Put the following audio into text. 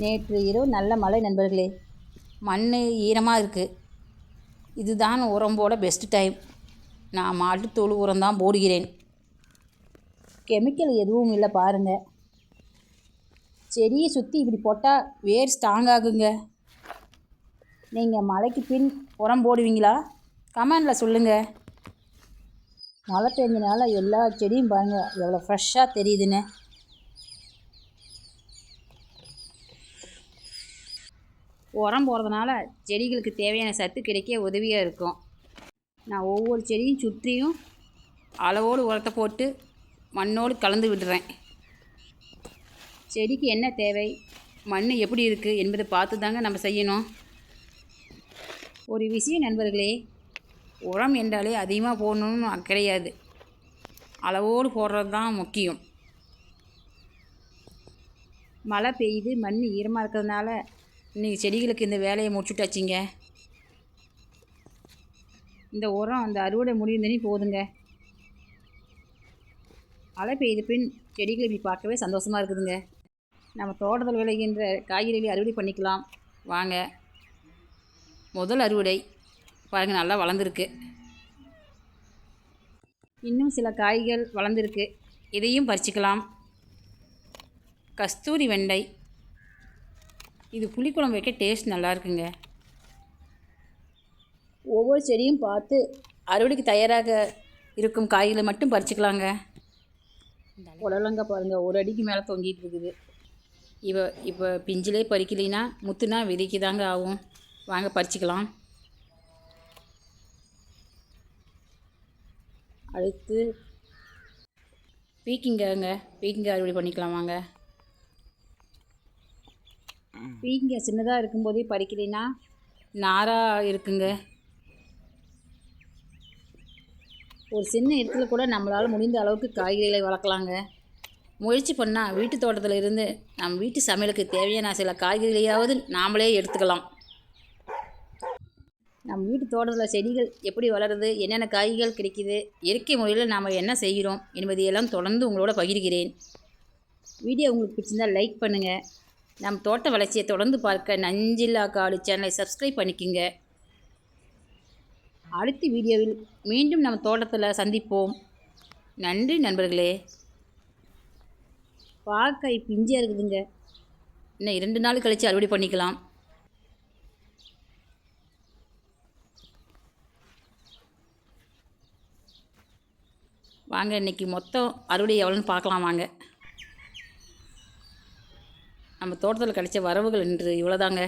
நேற்று இரவு நல்ல மழை நண்பர்களே. மண் ஈரமாக இருக்குது. இதுதான் உரம் போட பெஸ்ட்டு டைம். நான் மாட்டுத்தோல் உரம் தான் போடுகிறேன். கெமிக்கல் எதுவும் இல்லை பாருங்கள். செடியை சுற்றி இப்படி போட்டால் வேர் ஸ்ட்ராங் ஆகுங்க. நீங்கள் மழைக்கு பின் உரம் போடுவீங்களா? கமெண்டில் சொல்லுங்கள். மழை பெஞ்சனால எல்லா செடியும் பாருங்கள் எவ்வளோ ஃப்ரெஷ்ஷாக தெரியுதுன்னு. உரம் போடுறதுனால செடிகளுக்கு தேவையான சத்து கிடைக்க உதவியாக இருக்கும். நான் ஒவ்வொரு செடியும் சுற்றியும் அளவோடு உரத்தை போட்டு மண்ணோடு கலந்து விடுறேன். செடிக்கு என்ன தேவை, மண் எப்படி இருக்குது என்பதை பார்த்து தாங்க நம்ம செய்யணும். ஒரு விஷயம் நண்பர்களே, உரம் என்றாலே அதிகமாக போடணும்னு கிடையாது. அளவோடு போடுறது தான் முக்கியம். மழை பெய்யுது, மண் ஈரமாக இருக்கிறதுனால இன்றைக்கி செடிகளுக்கு இந்த வேலையை முடிச்சுட்டாச்சிங்க. இந்த உரம் அந்த அறுவடை முடிந்தனி போதுங்க. மழை பெய்த பின் செடிகளை இப்படி பார்க்கவே சந்தோஷமாக இருக்குதுங்க. நம்ம தோட்டத்தில் விளைகின்ற காய்கறிகளை அறுவடை பண்ணிக்கலாம் வாங்க. முதல் அறுவடை பாருங்கள், நல்லா வளர்ந்துருக்கு. இன்னும் சில காய்கள் வளர்ந்துருக்கு, இதையும் பறிச்சிக்கலாம். கஸ்தூரி வெண்டை, இது புளிக்குழம்பு வைக்க டேஸ்ட் நல்லா இருக்குங்க. ஒவ்வொரு செடியும் பார்த்து அறுவடைக்கு தயாராக இருக்கும் காய்களை மட்டும் பறிச்சிக்கலாங்க. புடலங்காய் பாருங்கள், ஒரு அடிக்கு மேலே தொங்கிட்டு இருக்குது. இப்போ பிஞ்சிலே பறிக்கலைன்னா முத்துனா விதைக்கு தாங்க ஆகும். வாங்க பறிச்சிக்கலாம். அடுத்து பீக்கிங்காய்ங்க, பீக்கிங்காய் அறுவடை பண்ணிக்கலாம் வாங்க. பீக்கிங்காய் சின்னதாக இருக்கும்போதே பறிக்கலைன்னா நாராக இருக்குங்க. ஒரு சின்ன இடத்துல கூட நம்மளால் முடிந்த அளவுக்கு காய்கறிகளை வளர்க்கலாங்க. முயற்சி பண்ணால் வீட்டு தோட்டத்தில் இருந்து நம்ம வீட்டு சமையலுக்கு தேவையான சில காய்கறிகளையாவது நாமளே எடுத்துக்கலாம். நம்ம வீட்டு தோட்டத்தில் செடிகள் எப்படி வளருது, என்னென்ன காய்கள் கிடைக்கிது, இயற்கை முறையில் நாம் என்ன செய்கிறோம் என்பதையெல்லாம் தொடர்ந்து உங்களோட பகிர்கிறேன். வீடியோ உங்களுக்கு பிடிச்சிருந்தால் லைக் பண்ணுங்கள். நம் தோட்ட வளர்ச்சியை தொடர்ந்து பார்க்க நஞ்சில்லா காடு சேனலை சப்ஸ்கிரைப் பண்ணிக்கோங்க. அடுத்த வீடியோவில் மீண்டும் நம்ம தோட்டத்தில் சந்திப்போம். நன்றி நண்பர்களே. பாக்காய் பிஞ்சியாக இருக்குதுங்க. இன்னும் 2 நாள் கழித்து அறுவடை பண்ணிக்கலாம். வாங்க, இன்றைக்கி மொத்தம் அறுவடை எவ்வளோன்னு பார்க்கலாம் வாங்க. நம்ம தோட்டத்தில் கிடைச்ச வரவுகள் இன்று இவ்வளோதாங்க.